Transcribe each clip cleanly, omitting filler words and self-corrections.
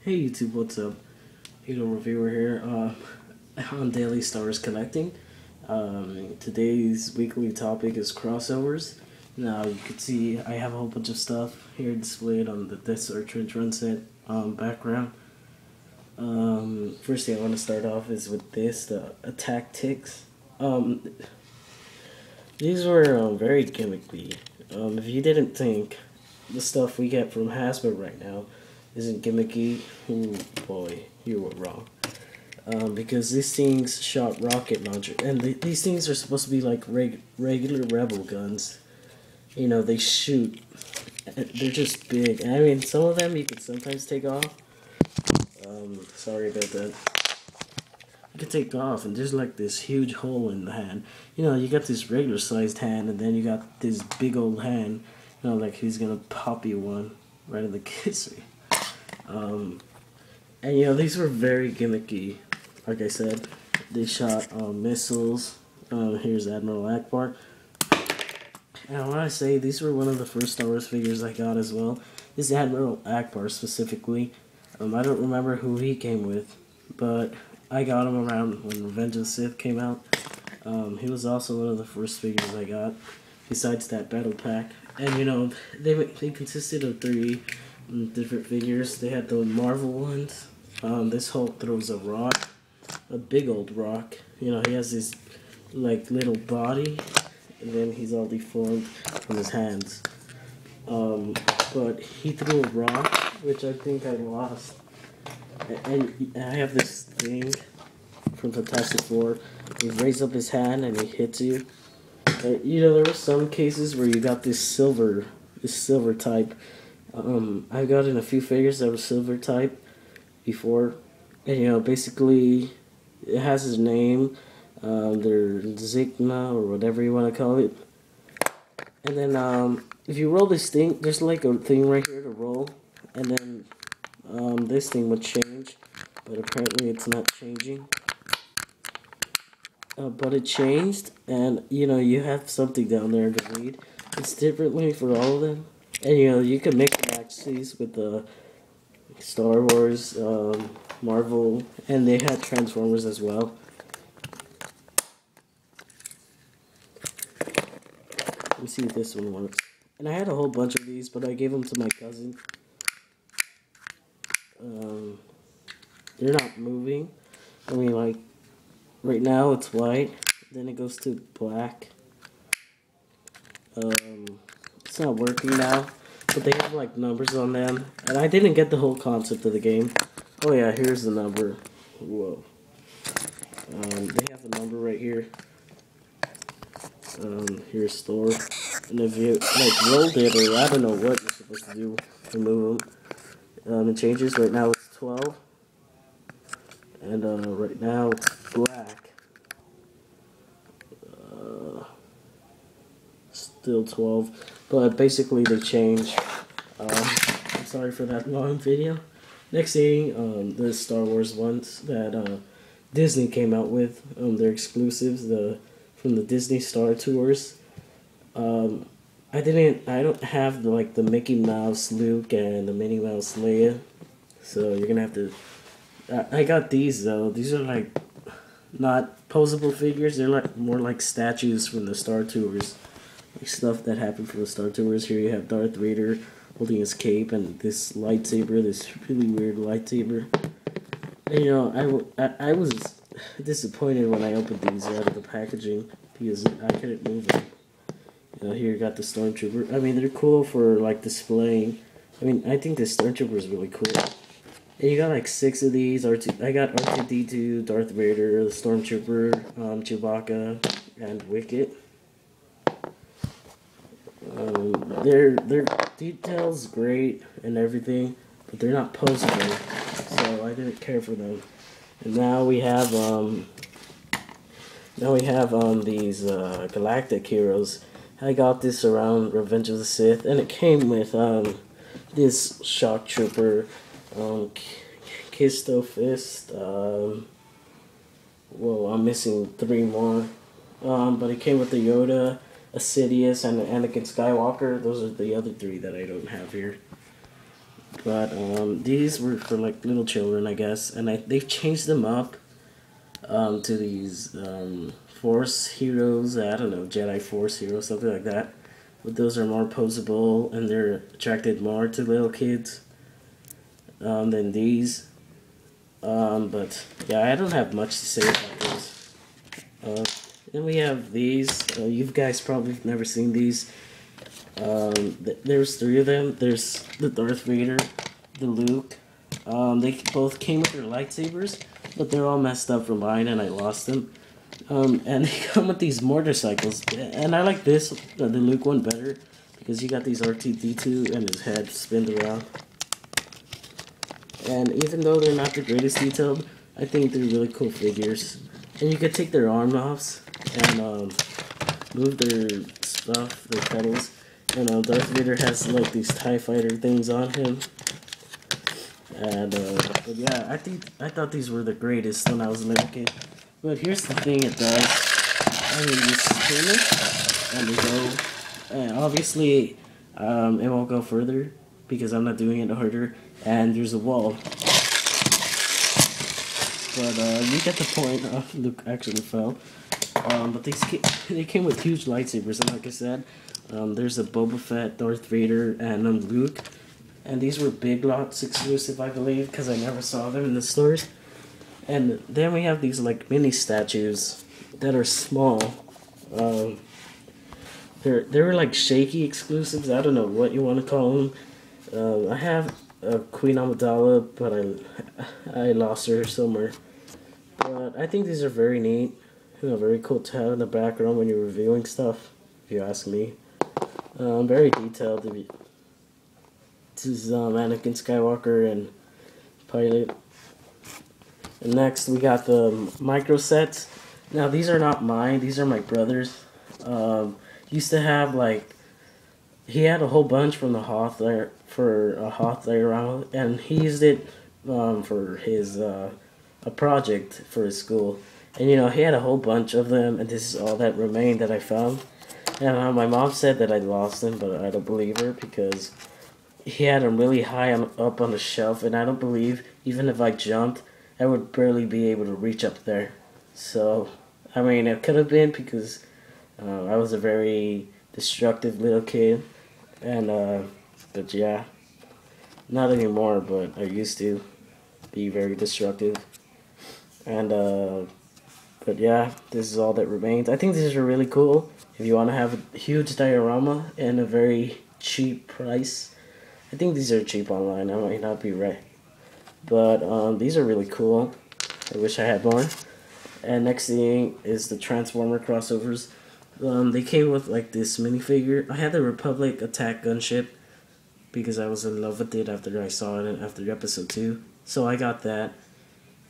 Hey YouTube, what's up? Halo Reviewer here on Daily Stars Collecting. Today's weekly topic is crossovers. Now you can see I have a whole bunch of stuff here displayed on the Death Search Run set background. First thing I want to start off is with this, the attack ticks. These were very gimmicky. If you didn't think the stuff we get from Hasbro right now isn't gimmicky, oh boy, you were wrong. Because these things shot rocket launcher, and these things are supposed to be like regular rebel guns. You know, they shoot. They're just big. I mean, some of them you can sometimes take off. Sorry about that. You can take off, and there's like this huge hole in the hand. You know, you got this regular sized hand, and then you got this big old hand. You know, like he's gonna pop you one right in the kisser. And you know, these were very gimmicky. Like I said, they shot missiles. Here's Admiral Akbar. And when I say these were one of the first Star Wars figures I got as well, this Admiral Akbar specifically. I don't remember who he came with, but I got him around when Revenge of the Sith came out. He was also one of the first figures I got, besides that battle pack. And you know, they consisted of 3 different figures. They had the Marvel ones. This Hulk throws a rock, a big old rock. You know, he has this like little body, and then he's all deformed from his hands. But he threw a rock, which I think I lost. And I have this thing from Fantastic Four. He raises up his hand and he hits you. You know, there were some cases where you got this silver type. I got in a few figures that were silver type before, and you know, basically it has his name, their Zigma or whatever you want to call it. And then if you roll this thing, there's like a thing right here to roll, and then this thing would change, but apparently it's not changing. But it changed, and you know, you have something down there to read. It's differently for all of them. And you know, you can mix and match these with the Star Wars, Marvel, and they had Transformers as well. Let me see if this one works. And I had a whole bunch of these, but I gave them to my cousin. They're not moving. I mean, like, right now it's white, then it goes to black. It's not working now, but they have like numbers on them, and I didn't get the whole concept of the game. Oh yeah, here's the number. Whoa. They have a number right here. Here's store, and if you like rolled it, or I don't know what you're supposed to do to move them, it changes. Right now it's 12, and right now it's black. Still 12, but basically they change. I'm sorry for that long video. Next thing, the Star Wars ones that Disney came out with, they're exclusives, from the Disney Star Tours. I don't have the Mickey Mouse Luke and the Minnie Mouse Leia, so you're gonna have to. I got these though. These are like not posable figures. They're like more like statues from the Star Tours. Like stuff that happened from the Star Tours. Here you have Darth Vader holding his cape and this lightsaber, this really weird lightsaber. And you know, I was disappointed when I opened these out of the packaging because I couldn't move them. You know, here you got the Stormtrooper. I mean, they're cool for like displaying. I mean, I think the Stormtrooper is really cool. And you got like 6 of these. I got R2-D2, Darth Vader, the Stormtrooper, Chewbacca, and Wicket. Their details great and everything, but they're not posable, so I didn't care for them. And now we have these galactic heroes. I got this around Revenge of the Sith, and it came with this Shock Trooper, Kisto Fist. Whoa, I'm missing 3 more. But it came with the Yoda, Sidious, and Anakin Skywalker. Those are the other 3 that I don't have here. But these were for like little children, I guess, and they've changed them up to these Force heroes. I don't know, Jedi Force heroes, something like that. But those are more posable and they're attracted more to little kids than these. But yeah, I don't have much to say about those. Then we have these. You guys probably never seen these. There's three of them. There's the Darth Vader, the Luke. They both came with their lightsabers, but they're all messed up from mine, and I lost them. And they come with these motorcycles, and I like this, the Luke one, better because you got these R2-D2 and his head spins around. And even though they're not the greatest detailed, I think they're really cool figures. And you could take their arm offs and move their stuff, their pedals. And Darth Vader has like these TIE fighter things on him. And but yeah, I thought these were the greatest when I was a little kid. But here's the thing it does. I mean, you spin it and they go. And obviously, it won't go further because I'm not doing it harder. And there's a wall. But you get the point. Luke actually fell. But they came with huge lightsabers, and like I said, there's a Boba Fett, Darth Vader, and Luke. And these were Big Lots exclusive, I believe, because I never saw them in the stores. And then we have these like mini statues that are small. They were like shaky exclusives. I don't know what you want to call them. I have a Queen Amidala, but I lost her somewhere. But I think these are very neat. You know, very cool to have in the background when you're reviewing stuff, if you ask me. Very detailed. This is Anakin Skywalker and Pilot. And next we got the micro sets. Now these are not mine, these are my brother's. Used to have like, he had a whole bunch from the Hoth there for a Hoth diorama, and he used it for his a project for his school. And you know, he had a whole bunch of them, and this is all that remained that I found. And my mom said that I lost them, but I don't believe her because he had them really high up on the shelf, and I don't believe, even if I jumped, I would barely be able to reach up there. So, I mean, it could have been because I was a very destructive little kid, and but yeah, not anymore, but I used to be very destructive. And but yeah, this is all that remains. I think these are really cool if you want to have a huge diorama and a very cheap price. I think these are cheap online, I might not be right, but these are really cool. I wish I had more. And next thing is the Transformer crossovers. They came with like this minifigure. I had the Republic attack gunship because I was in love with it after I saw it after episode 2. So I got that.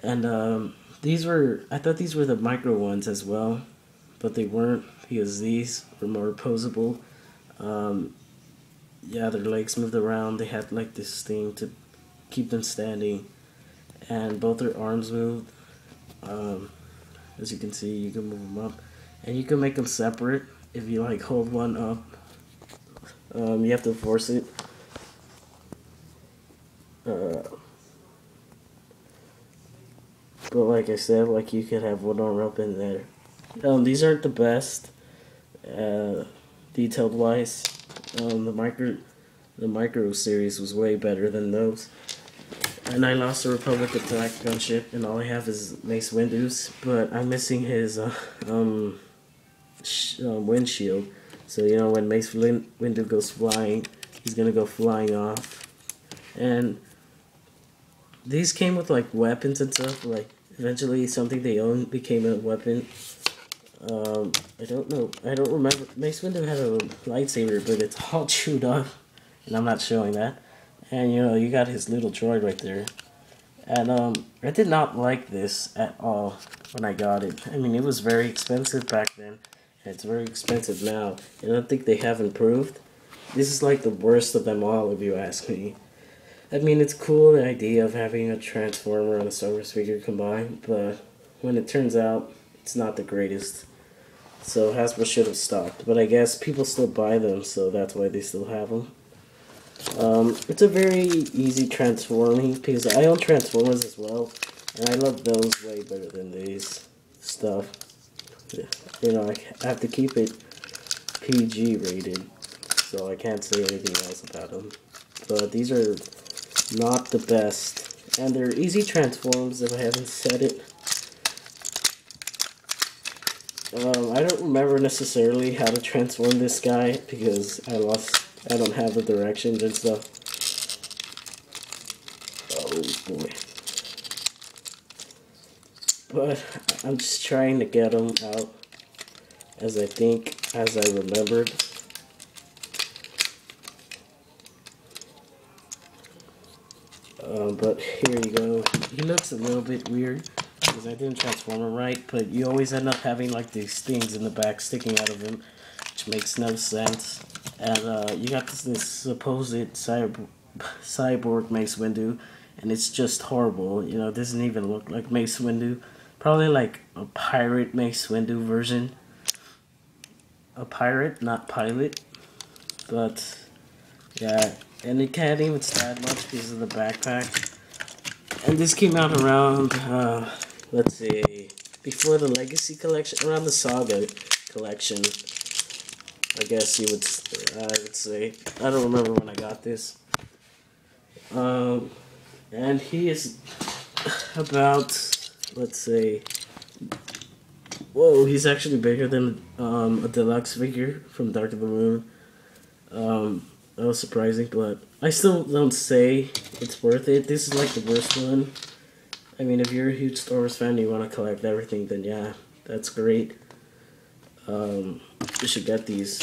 And I thought these were the micro ones as well, but they weren't because these were more posable. Yeah, their legs moved around. They had like this thing to keep them standing, and both their arms moved. As you can see, you can move them up, and you can make them separate if you like hold one up. You have to force it. But like I said, like you could have one arm up in there. These aren't the best, detailed wise. The micro series was way better than those. And I lost the Republic attack gunship, and all I have is Mace Windu's, but I'm missing his windshield. So you know, when Mace Windu goes flying, he's gonna go flying off. And these came with like weapons and stuff. Like eventually, something they owned became a weapon. I don't know. I don't remember. Mace Windu had a lightsaber, but it's all chewed up, and I'm not showing that. And you know, you got his little droid right there. And I did not like this at all when I got it. I mean, it was very expensive back then, and it's very expensive now. And I don't think they have improved. This is like the worst of them all, if you ask me. I mean, it's cool, the idea of having a Transformer and a Star Wars figure combined, but when it turns out, it's not the greatest. So Hasbro should have stopped. But I guess people still buy them, so that's why they still have them. It's a very easy transforming because I own Transformers as well, and I love those way better than these stuff. You know, I have to keep it PG rated, so I can't say anything else about them. But these are not the best, and they're easy transforms if I haven't said it. I don't remember necessarily how to transform this guy because I don't have the directions and stuff. Oh boy. But I'm just trying to get him out as I remembered. But here you go. He looks a little bit weird because I didn't transform him right, but you always end up having like these things in the back sticking out of him, which makes no sense. And you got this supposed cyborg Mace Windu, and it's just horrible. You know, it doesn't even look like Mace Windu. Probably like a pirate Mace Windu version. A pirate, not pilot. But yeah, and it can't even stand much because of the backpack. And this came out around, let's see, before the Legacy collection, around the Saga collection. I guess I would say. I don't remember when I got this. And he is about, let's say, whoa, he's actually bigger than a deluxe figure from Dark of the Moon. That was surprising, but I still don't say it's worth it. This is like the worst one. I mean, if you're a huge Star Wars fan and you want to collect everything, then yeah, that's great. You should get these.